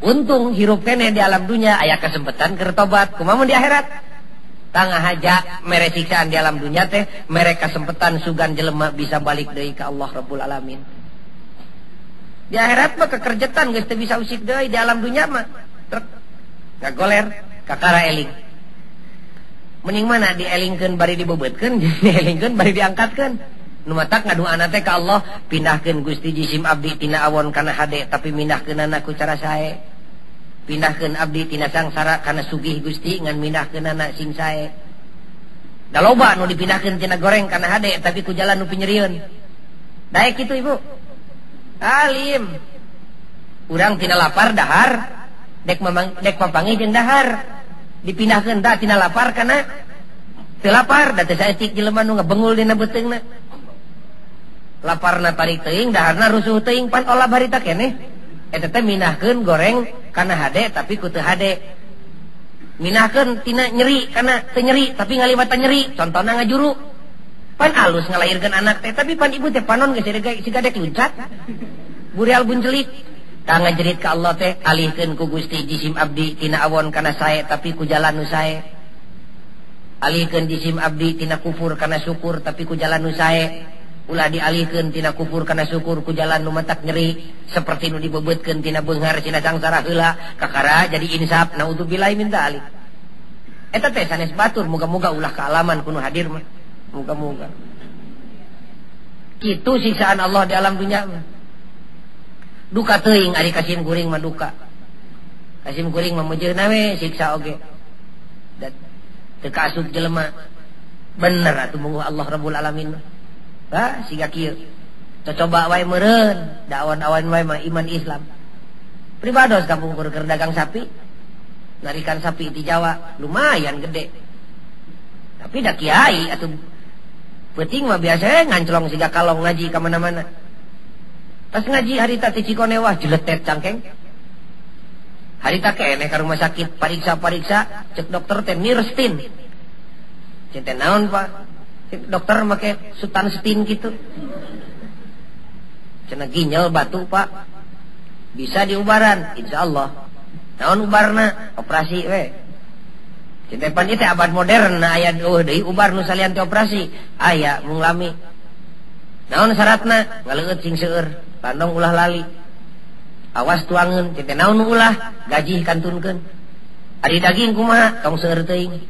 Untung hirup keneh di alam dunia aya kesempatan keur tobat. Kumaha di akhirat? Tangah haja mere siksaan di alam dunia teh mere kesempatan sugan jelema bisa balik deui ka Allah Rabbul Alamin. Di akhirat mah kekerjetan geus teu bisa usik deui di alam dunia mah. Ngagoler kakara eling. Mending mana dielingkeun bari dibebeutkeun, dielingkeun bari diangkatkeun. Nu matak ngaduana teh ka Allah, pindahkeun Gusti jisim abdi tina awon kana hade tapi mindahkeunana ku cara sae. Pindahkeun abdi tina sangsara kana sugih Gusti ngan mindahkeunana sing sae. Da loba nu dipindahkeun tina goreng kana hade tapi ku jalan nu pinyerieun. Daek kitu Ibu. Alim. Urang tina lapar dahar, dek papangi jeung dahar. Dipindahkeun da tina lapar kana teu lapar, da teu saeutik jelema nu ngabengul dina beuteungna. Laparna tarik teuing, daharna rusuh teuing pan olah harita keneh. Eta teh minahkeun goreng kana hade tapi ku teu hade. Minahkeun tina nyeri kana teu nyeri tapi ngalibatan nyeri, contona ngajuru. Pan alus ngalairkeun anak teh tapi pan ibu teh panon geus siga dek luncat. Burial buncelik. Tah ngajerit ka Allah teh alihkeun ku Gusti jisim abdi tina awon kana sae tapi ku jalan nu sae. Alihkeun jisim abdi tina kufur kana syukur tapi ku jalan nu sae. Ulah dialihkeun tina kufur kana syukur ku jalan nu matak nyeri seperti nu dibebeutkeun tina beunghar cina sangsara heula kakara jadi insaf naudzubillahi min dzalik. Eta teh sanes batur muga-muga ulah kaalaman kuno hadir mah. Muga-muga. Kitu siksaan Allah di alam dunya mah. Duka teuing ari kasim kuring mah duka. Kasim kuring mah mejeuna we siksa oge. Dan teu kaasup jelema. Bener atuh mungguh Allah Rabbul Alamin. Siga kieu. Coba wae meureun, da awan-awan wae mah iman Islam. Pribados kampung keur dagang sapi. Narikan sapi di Jawa lumayan gede. Tapi da kiai atuh peuting mah biasa nganclong siga kalong ngaji ka mana-mana. Pas ngaji harita ti Cikone wah jeletet cangkeng. Harita keneh ka rumah sakit pariksa-pariksa, cek dokter teh nirstin. Cen naon Pak? Dokter make sutan setin gitu. Cenah ginjal batu Pak. Bisa diubaran insyaallah. Naon ubarna? Operasi we. Cenah pan ieu abad modern aya deui ubar nu salian teh operasi. Aya mung lami. Naon syaratna? Ngaleueut sing seueur, tandong ulah lali. Awas tuangeun, cenah naon ulah? Gaji kantunkeun. Ari daging kumaha? Tong seueur teuing.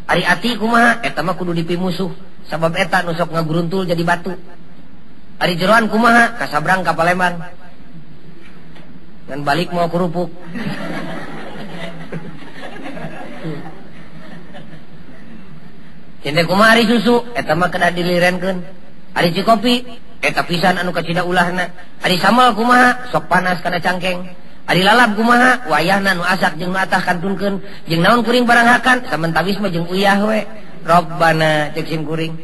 Ari ati kumaha? Eta mah kudu dipi musuh. Sabab eta nu sok ngaguruntul jadi batu. Ari jeroan kumaha? Kasabrang ka Palembang. Dan balik mau kerupuk. Cende kumaha ari susu? Eta mah kada dilirenkeun. Ari cikopi? Eta pisan anu kacida ulahna. Ari sambal kumaha? Sok panas kana cangkeng. Ari lalap kumaha? Wayahna nu asak jeung nu atah kantunkeun. Jeung naon kuring barang hakan? Samentawis mah jeung uyah we. Robbana cek sim kuring.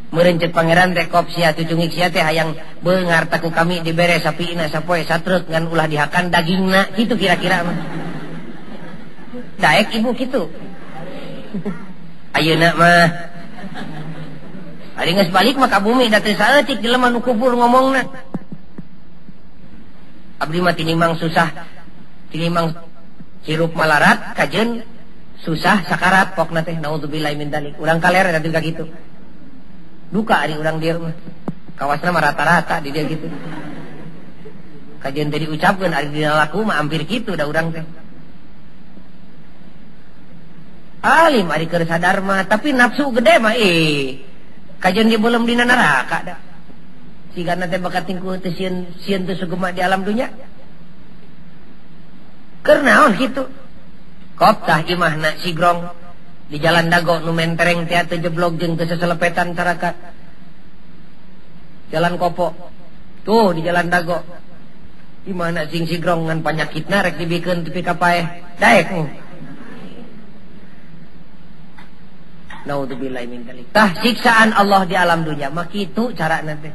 Meureun cek pangeran teh kop sia tucungik sia teh hayang beungar taku kami dibere sapiina sapoe satreuk ngan ulah dihakan dagingna kitu kira-kira mah. Daek ibu kitu. Ayeuna mah Ari geus balik mah ka bumi da teu saeutik jelema nu kufur ngomongna. Abdi mah tinimang susah, tinimang hirup malarat kajeun susah sakarat pokna teh naudzubillahi min dzalik. Urang kaler da teu kitu. Duka ari urang dieu mah. Kawasna mah rata-rata di dia gitu. Kajeun teh diucapkeun ari dina laku mah hampir kitu da urang teh. Alim ari keur sadar mah tapi nafsu gede mah kajian dia belum dina neraka dah. Sigana teh bakat tingku teh sieun teh sugema di alam dunya. Keur naon kitu? Koptah imahna sigrong di jalan dago nu mentereng teh teu jeblok jeung teu seselepetan caraka. Jalan kopo. Tuh di jalan dago. Imahna sing sigrong ngan panyakitna rek dibikeun tepi ka paeh. Daek. Naudzubillahi min dzalik. Tah siksaan Allah di alam dunya mah kitu carana teh.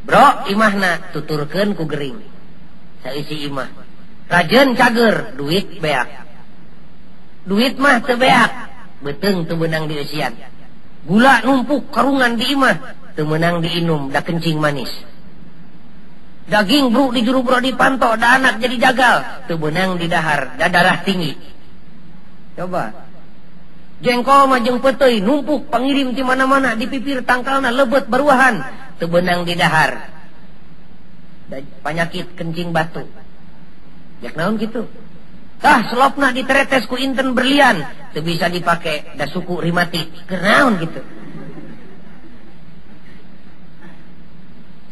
Bro, imahna tuturkeun ku gering. Saeusi imah. Rajeun cager, duit beak. Duit mah teu beak, beuteung teu meunang dieusian. Gula numpuk karungan di imah, teu meunang diinum da kencing manis. Daging bro di juru bro dipanto, da anak jadi jagal, teu meunang di dahar, da darah tinggi. Coba jengkol mah jeung peuteuy numpuk pangirim di mana-mana di pipir tangkalna lebeut baruahan teu beunang di dahar. Panyakit kencing batu. Jak naon kitu? Tah selopna diteretes ku inten berlian teu bisa dipake da suku rimatik. Keur naon kitu?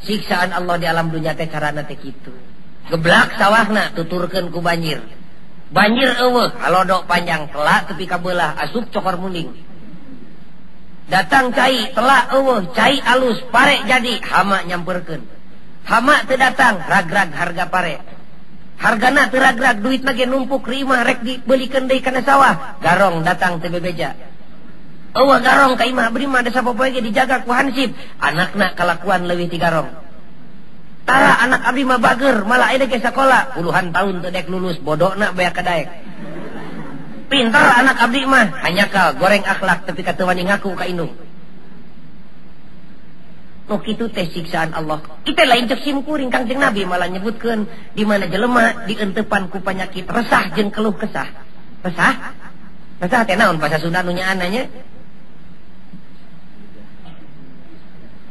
Siksaan Allah di alam dunya teh carana teh kitu. Geblak sawahna tuturkeun ku banjir. Banjir eueuh, halodok panjang telak tepi ka beulah asup cokor munding. Datang cai telak eueuh, cai alus pare jadi hama nyamperkeun. Hama teu datang, ragrag harga pare. Hargana teu ragrag, duitna ge numpuk rimah rek dibeulikeun deui kana sawah. Garong datang teu bebeja. Eueuh garong ka imah abdi mah da sapopoe ge dijaga ku hansip, anakna kalakuan leuwih ti garong. Tara anak abdi mah bager, malah aya ke sakola, puluhan tahun teu dek lulus, bodona beak ka daek. Pintar anak abdi mah, hanyakal goreng akhlak tapi ka teu wani ngaku ka indung. Nu kitu teh siksaan Allah. Kita lain cek simkuring Kangjeng Nabi malah nyebutkeun di mana jelema dieunteupan ku panyakit resah jeung keluh kesah. Resah? Resah teh naon bahasa Sunda nu nyaan nya?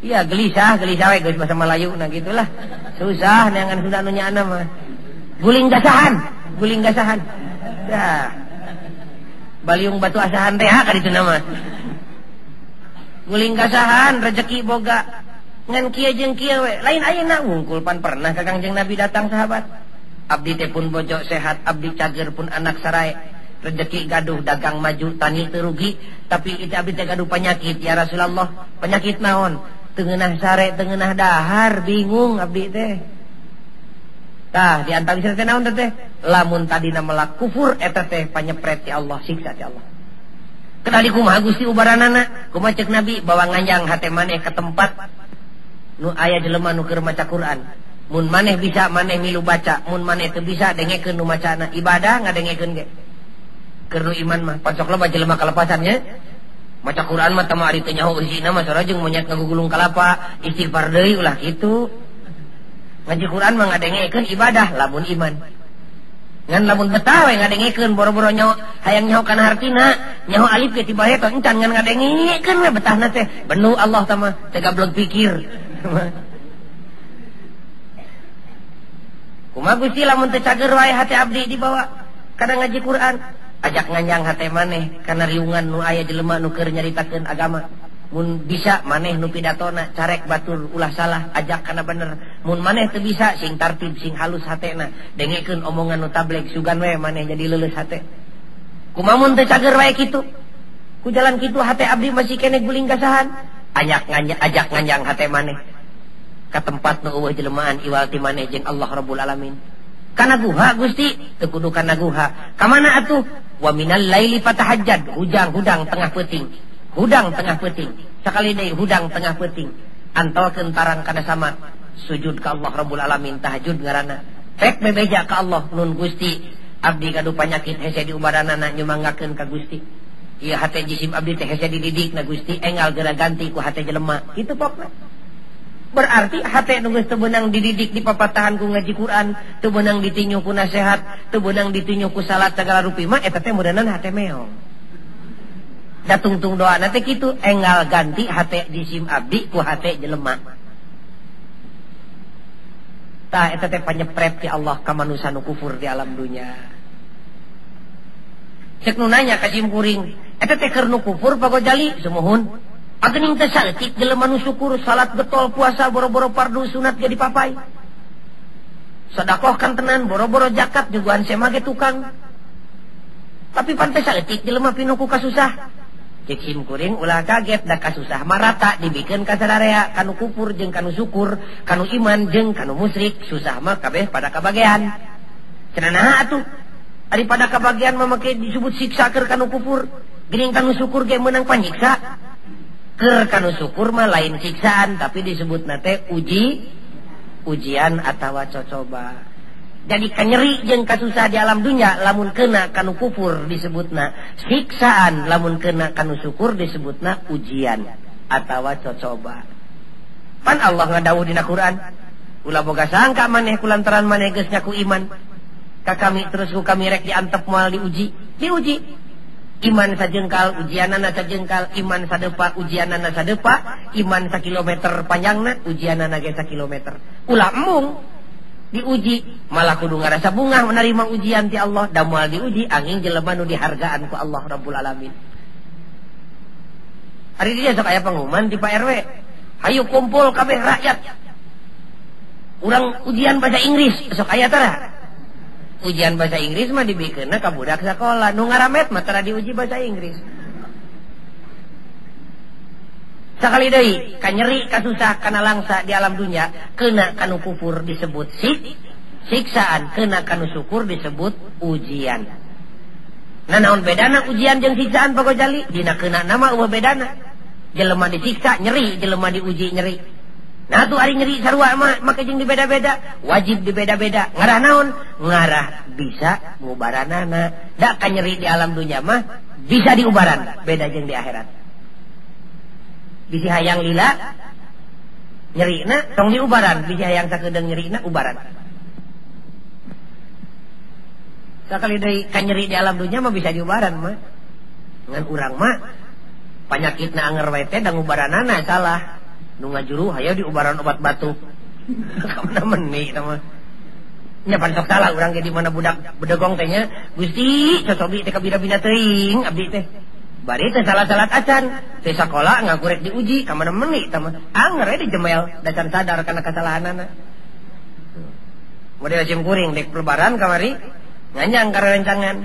Iya gelisah we geus bahasa Melayu nah gitulah. Susah neangan Sunda nu nyaana mah. Guling gasahan. Ya. Baliung batu asahan teh ka ditu mah. Guling gasahan rezeki boga. Ngan kieu jeung kieu we. Lain ayeuna wungkul pan pernah ka Kangjeng Nabi datang sahabat. Abdi teh pun bojo sehat, abdi cager pun anak sarae. Rezeki gaduh dagang maju tani teu rugi, tapi itu abdi teh gaduh penyakit ya Rasulullah. Penyakit naon? Tengenah sare, tengenah dahar, bingung abdi teh. Tah di antara teh naon teh? Lamun tadina melak kufur eta teh panyepret ti Allah, siksa ti Allah. Kenali kumaha Gusti ubaranana? Kumaha ceuk Nabi bawa nganjang hate maneh ke tempat nu aya jelema nu keur maca Quran. Mun maneh bisa maneh milu baca, mun maneh teu bisa dengekeun nu macana. Ibadah ngadengekeun ge. Keur nu iman mah pacok loba jelema kalepasan nya. Maca Quran mah tama ari teu nyaho isina mah sora jeung monyet ngagugulung kalapa, istighfar deui ulah kitu. Ngaji Quran mah ngadengekeun ibadah lamun iman. Ngan lamun betah we ngadengekeun boro-boro nyaho hayang nyaho kana hartina, nyaho alif ge tiba eta encan ngan ngadengekeun we betahna teh. Benu Allah tah mah teu gablog pikir. Kumaha Gusti lamun teu cager wae hati abdi dibawa kana ngaji Quran. Ajak nganjang hate maneh kana riungan nu aya jelema nu keur nyaritakeun agama. Mun bisa maneh nu pidatona carek batur ulah salah, ajak kana bener. Mun maneh teu bisa sing tartib sing halus hatena, dengekeun omongan nu tablek sugan we maneh jadi leuleus hate. Kumaha mun teu cager wae kitu? Ku jalan kitu hate abdi masih kene guling gasahan. Ajak nganjang hate maneh ka tempat nu eueuh jelemaan iwal ti maneh jeung Allah Rabbul Alamin. Kana guha Gusti, teu kudu kana guha. Ka mana atuh? Wa minal laili fatahajjad, hudang tengah peuting. Hudang tengah peuting. Sakali deui hudang tengah peuting. Antolkeun tarang kana sama sujud ka Allah Rabbul Alamin, tahajud ngaranna. Pek bebeja ka Allah nun Gusti, abdi gaduh panyakit hese di ubaranana nyumanggakeun ka Gusti. Iya hate jisim abdi teh hese dididik na Gusti enggal geura ganti ku hate jelema. Kitu pokna. Berarti hate nu geus teu beunang dididik di papatahan ku ngaji Quran, teu beunang ditinyu ku nasihat, teu beunang ditinyu ku salat sagala rupi mah eta teh mudahan hate meong. Da tungtung doa teh kitu enggal ganti hate jisim abdi ku hate jelema. Tah eta teh panyepret ti Allah ka manusia nu kufur di alam dunya. Cek nu nanya ka sim kuring, eta teh keur nu kufur pagojali sumuhun. Agening teh saeutik jelema nu syukur salat getol puasa boro-boro fardu sunat jadi papai. Sedekah kan tenan boro-boro zakat jugaan sema ge tukang. Tapi pan teh saeutik jelema pinuku kasusah. Cek sim kuring ulah kaget da kasusah marata dibikeun ka sadarea kanu kufur jeung kanu syukur, kanu iman jeung kanu musyrik, susah mah kabeh pada kabagean. Cenah atuh daripada kabagian memakai disebut siksa keur kanu kufur, geuning kanu syukur ge meunang panyiksa. Keur kanu syukur mah lain siksaan tapi disebutna teh ujian atawa cocoba. Jadi kanyeri jeung kasusah di alam dunya lamun keuna kanu kufur disebutna siksaan, lamun keuna kanu syukur disebutna ujian atawa cocoba. Pan Allah ngadawuh dina Quran, ulah boga sangka maneh kulantaran maneh geus nyaku iman. Ka kami terus ku kami rek diantep moal diuji. Iman sajengkal ujianana sajengkal, iman sadepa ujianana sadepa, iman sakilometer panjangna ujianana ge sakilometer. Ulah embung diuji malah kudu ngarasa bungah menerima ujian ti Allah, da moal diuji angin jelema nu dihargaan ku Allah Rabbul Alamin. Hari dia sok aya pengumuman di Pak RW. Hayu kumpul kabeh rakyat. Urang ujian bahasa Inggris sok aya tara. Ujian bahasa Inggris mah dibikeunna ka budak sakola, nu ngaramet mah tara diuji bahasa Inggris. Sakali deui kanyeri kasusah kana langsa di alam dunya, keuna kanu kufur disebut siksaan, keuna kanu syukur disebut ujian. Nah naon bedana ujian jeung siksaan pagojali? Dina keuna nama eueuh bedana. Jelema disiksa nyeri, jelema diuji nyeri. Nah tuh ari nyeri sarua mah make jeung dibeda-beda, wajib dibeda-beda. Ngarah naon? Ngarah bisa ngubaranana. Da ka nyeri di alam dunya mah bisa diubaran, beda jeung di akhirat. Bisi hayang lila nyerina tong diubaran, bisi hayang sakedeung nyerina ubaran. Sakali deui ka nyeri di alam dunya mah bisa diubaran mah. Ngan urang mah panyakitna anger wae teh da ngubaranana salah. Nu ngajuru hayo diubaran obat batuk. Kamana meni eta mah. Nya pan sok salah urang ge di mana budak bedegong teh nya, Gusti cocobi teh kabina-bina teuing abdi teh. Bari teh salat-salat acan, teh sakola ngagurek diuji ka mana meni eta mah. Anger we dijemel da can sadar kana kasalahanana. Model sim kuring dek lebaran kamari nganyang ka rencangan.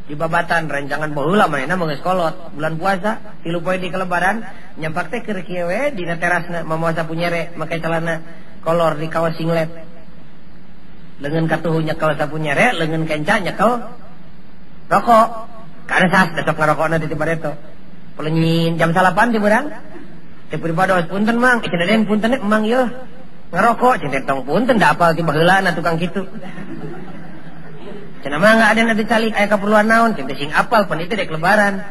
Di babatan rancangan baheula manehna mah geus kolot bulan puasa 3 poe di kelebaran nyampak teh keur kieu we dina terasna mamoasa punyere make celana kolor di kaos singlet leungeun katuhu nyekel sapunyere leungeun kenca nyekel rokok kana sas da sok ngarokokna di bareto pelenyin jam 8 di beurang teh pribados punten mang cenah den punten emang yeuh ngarokok cenah tong punten da apal ti baheula na tukang kitu. Cenah mah ada nanti calik aya keperluan naon cenah sing apal pan itu dek lebaran.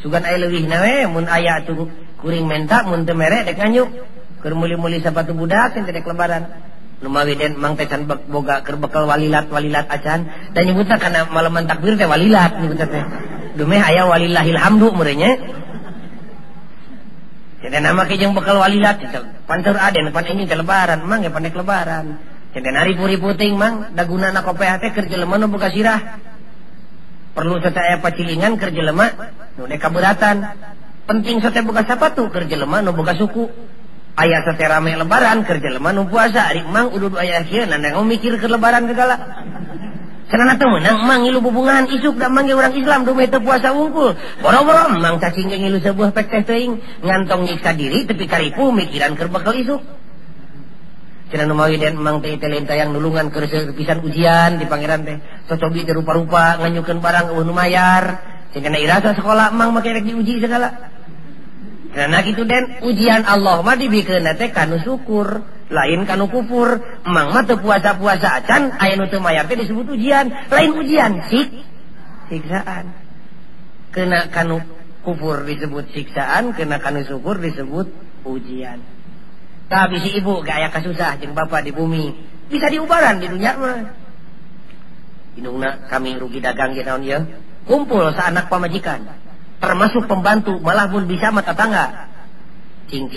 Sugan aya leuwihna we mun aya atuh kuring menta mun teu mere dek nganyuk. Keur muli-muli sapatu budak cenah dek lebaran. Nu mawi den mang teh can boga keur bekal walilat acan dan nyebutna kana maleman takbir teh walilat nyebutna teh. Dumeh aya walillahil hamdu meureun nya. Cenah nama ke jeung bekal walilat pantur aden pan ini teh lebaran mang ge pan dek lebaran. Cenah ribu-ribu ting mang da gunana kopeh teh keur jelema nu boga sirah. Perlu teh aya pacilingan keur jelema nu dek kabeuratan. Penting teh boga sapatu keur jelema nu boga suku. Aya teh rame lebaran keur jelema nu puasa. Ari mang uduh aya kieu nandang mikir keur lebaran segala. Cenah teh meunang mang ngilu bubungan isuk da mang ge urang Islam dume teu puasa wungkul. Boro-boro mang cacing ge ngilu sebuah pek teh teuing ngantong nyiksa diri tepi karipu mikiran keur bekal isuk. Cenah nu mawi den emang teh telen tayang nulungan keur pisan ujian di pangeran teh. Cocobi teh rupa-rupa nganyukeun barang eueuh nu mayar. Cenah irasa sekolah emang make rek diuji segala. Cenah kitu den ujian Allah mah dibikeun teh kanu syukur, lain kanu kufur. Emang mah teu puasa-puasa acan aya nu teu mayar teh disebut ujian, lain ujian siksaan. Kena kanu kufur disebut siksaan, kena kanu syukur disebut ujian. Tapi si ibu gaya kasusah jeung bapak di bumi bisa diubaran di dunia mah. Indungna kami rugi dagang ge naon ieu? Kumpul saanak pamajikan, termasuk pembantu, malah pun bisa mah tetangga. Cing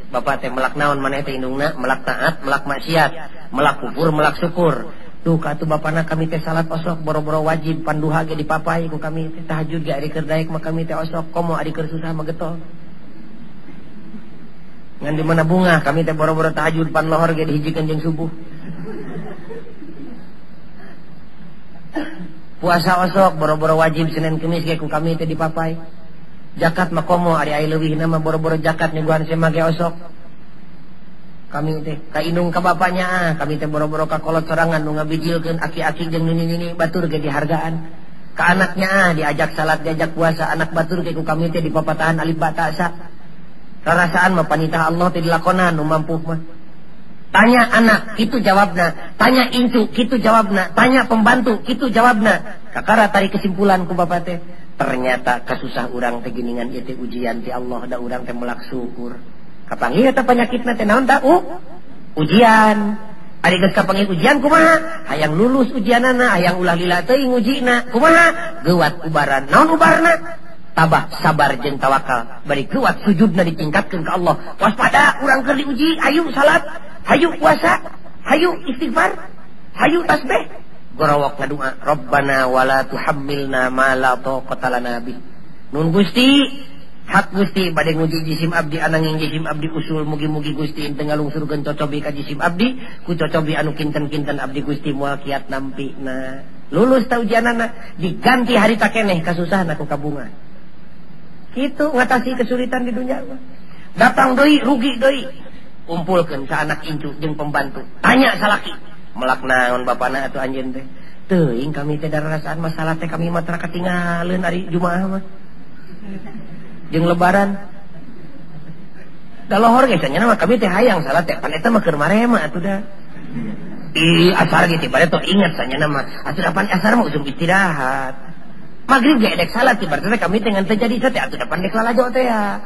bapak teh melak naon maneh teh indungna, melak taat, melak maksiat, melak kufur, melak syukur. Duh katu bapana kami teh salat osok boro-boro wajib panduha ge dipapai ku kami teh tahajud ge ari keur daek mah kami teh osok komo ari keur susah mah getol. Ngan di mana bunga kami teh boro-boro tahajud pan lohor ge dihijikeun jeung subuh. Puasa osok boro-boro wajib Senin Kemis ge ku kami teh dipapai. Zakat mah komo ari aya leuwihna mah boro-boro zakat mingguan semah ge osok. Kami teh ka indung ka bapaknya kami teh boro-boro ka kolot sorangan nu ngabijilkeun aki-aki jeung nini-nini batur ge dihargaan. Ka anaknya diajak salat diajak puasa anak batur ge ku kami teh dipapatahan alif ba ta sa. Rarasaan mah panitah Allah teh dilakonan nu mampu mah. Tanya anak kitu jawabna, tanya incu kitu jawabna, tanya pembantu kitu jawabna. Kakara tarik kesimpulan ku bapak teh ternyata kasusah urang teh geuningan ieu teh ujian ti Allah da urang teh melak syukur. Kapanggih eta panyakitna teh naon tah? Ujian. Ari geus kapanggih ujian kumaha? Hayang lulus ujianana, hayang ulah lila teuing ngujina. Kumaha? Geuwat ubaran. Naon ubarna? Tabah, sabar jeung tawakal. Bari geuwat sujudna ditingkatkeun ka Allah. Waspada urang keur diuji, ayo salat, hayu puasa, hayu istighfar, hayu tasbih. Gorowok ngadua, Rabbana wala tuhammilna ma la taqata lana bih. Nun Gusti hak Gusti bade nguji jisim abdi ananging jisim abdi usul mugi-mugi Gusti teu ngalungsurkeun cocobi ka jisim abdi ku cocobi anu kinten-kinten abdi Gusti moal kiat nampina. Lulus ta ujianana diganti harita keneh kasusahna ku kabunga. Kitu ngatasi kesulitan di dunia. Datang deui rugi deui. Kumpulkeun sa anak incu jeung pembantu. Tanya salaki, melak naon bapana atuh anjeun teh? Teuing kami teh darasaan masalah teh kami mah tara katinggalieun ari Jumaah mah. Jeung lebaran da lohor ge cenah mah kami teh hayang salat teh pan eta mah keur mare mah atuh da asar ge teh bade tong ingat sanyana mah atuh dapan asar mah usum istirahat magrib ge edek salat teh berarti kami teh ngan teu jadi teh atuh dapan dek lalajo teh ya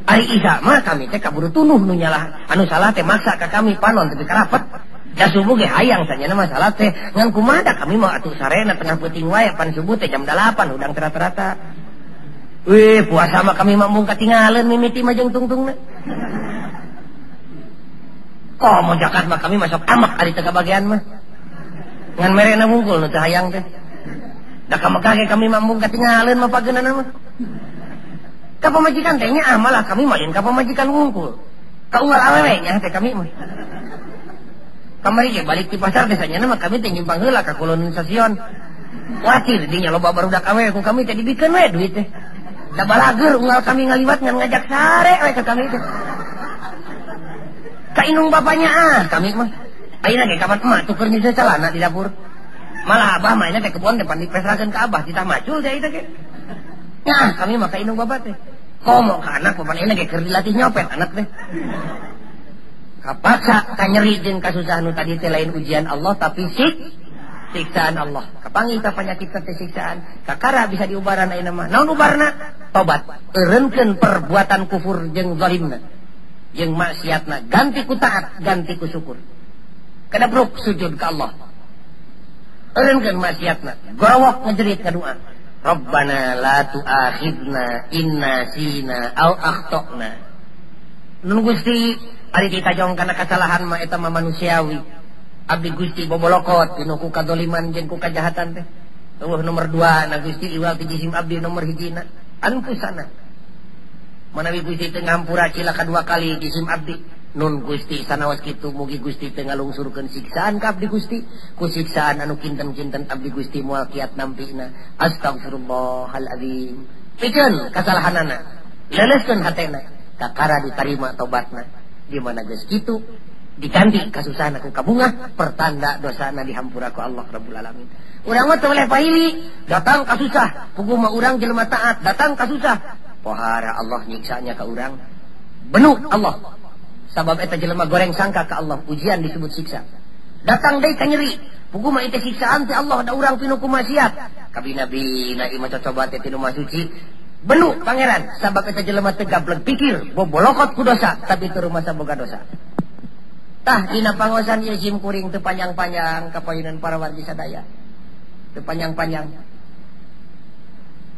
ari isya mah kami teh kaburu tunuh nu nyalah anu salah teh maksa ka kami panon teh karapet da subuh ge hayang sanyana mah salat teh ngan kumaha da kami mah atuh sarena tengah peuting wae pan subuh teh jam 8 udang rata-rata. Wih, puasa mah kami mambung katinggalan mimiti mah jeung tungtungna. Kok mau zakat mah kami masuk amak ari teu kabagian mah. Ngan merena wungkul nu teu hayang teh. Da kamegah ge kami mambung katinggalan mah pageunana mah. Ka pamajikan teh nya malah kami malin ka pamajikan wungkul. Ka unggal awewe nya teh kami mah. Kamari ge balik ti pasar teh sanyana mah kami teh nyimpang heula ka kulon stasiun. Watir dinya loba barudak awewe ku kami teh dibikeun we duit teh. Da balager unggal kami ngaliwat ngan ngajak sare we ka kami teh. Ka indung bapaknya kami mah. Ayeuna ge kapan emak tuker nyisa calana di dapur. Malah abah mah teh kebon teh pan dipesrakeun ka abah ditah macul teh eta ge. Nya kami mah ka indung bapak teh. Komo ka anak papanena ge keur dilatih nyopet anak teh. Kapaksa ka nyeri jeung kasusah nu tadi teh lain ujian Allah tapi siksaan Allah. Kapanggih ka panyakit teh siksaan. Kakara bisa diubaran ayeuna mah. Naon ubarna? Tobat. Eureunkeun perbuatan kufur jeung zalimna. Jeung maksiatna ganti ku taat, ganti ku syukur. Kadabruk sujud ka Allah. Eureunkeun maksiatna, gorowok ngajerit ngadua. Rabbana la tu'akhidna in nasina aw akhtana. Nun Gusti ari ditajong kana kasalahan mah eta mah manusiawi. Abdi Gusti bobolokot pinu ku kadoliman jeung ku kajahatan teh. Nomor 2 na Gusti iwal ti jisim abdi nomor 1 na anfusana. Manawi Gusti teu ngampura cilaka 2 kali jisim abdi. Nun Gusti sanaos kitu mugi Gusti teu ngalungsurkeun siksaan ka abdi Gusti. Ku siksaan anu kinten-kinten abdi Gusti moal kiat nampina. Astagfirullahalazim. Pikeun kasalahanana. Leleskeun hatena. Kakara ditarima tobatna. Di mana geus kitu diganti kasusahan aku kabungah pertanda dosana dihampura ku Allah Rabbul Alamin. Urang mah teu boleh paili, datang kasusah, puguh mah urang jelema taat, datang kasusah. Pohara Allah nyiksanya ka urang. Benu Allah. Sabab eta jelema goreng sangka ka Allah, ujian disebut siksa. Datang deui ka nyeri. Pugu mah itu siksaan ti Allah da urang pinu kumaksiat. Kabi nabi na imah coba teh tinu mah suci. Benu pangeran sabab eta jelema teu gablek pikir, bobolokot ku dosa, tapi teu rumasa boga dosa. Tah dina pangosan ieu sim kuring teu panjang-panjang kapayunan para wargi sadaya. Teu panjang-panjang.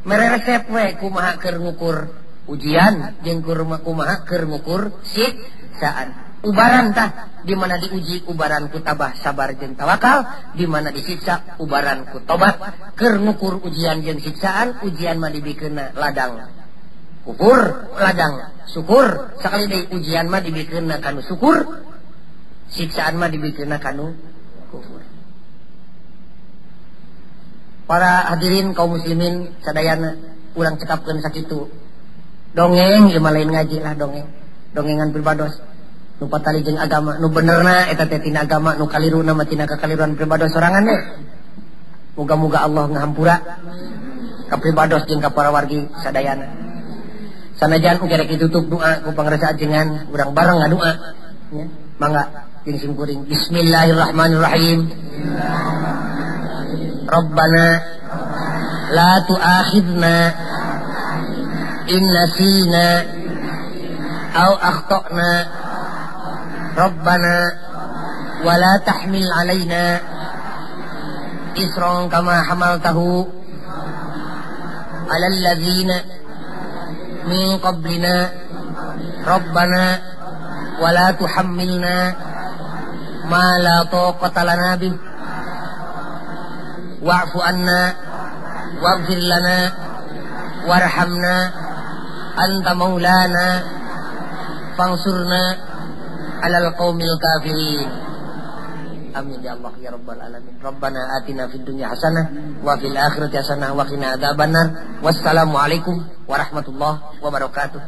Mere resep we kumaha keur ngukur ujian jeung kumaha keur ngukur siksaan. Ubaran tah di mana diuji ubaran ku tabah sabar jeung tawakal, di mana disiksa ubaran ku tobat. Keur ngukur ujian jeung siksaan, ujian mah dibikeunna ladang kufur, ladang syukur. Sakali deui ujian mah dibikeunna kanu syukur, siksaan mah dibikeunna kanu kufur. Para hadirin kaum muslimin sadayana, urang cekapkeun sakitu. Dongeng ieu mah lain ngaji lah dongeng. Dongengan pribados. Nu patali jeung agama, nu benerna eta teh tina agama, nu kaliruna mah tina kakaliruan pribados sorangan we. Muga-muga Allah ngahampura ka pribados jeung ka para wargi sadayana. Sanajan ugerek ditutup doa ku pangrasa ajengan, urang bareng ngadoa nya. Mangga jeung sim kuring. Bismillahirrahmanirrahim. Rabbana la tu'akhidna in nasina aw akhtana. Rabbana wa la tahmil alaina isran kama hamaltahu ala alladhina min qablina. Rabbana wa la tuhammilna ma la taqata lana bih wa'fu anna waghfir lana warhamna anta maulana fansurna alal qaumil kafirin. Amin ya Allah ya rabbal alamin. Rabbana atina fid dunya hasanah wa fil akhirati hasanah wa qina adzabannar. Wassalamu alaikum warahmatullahi wabarakatuh.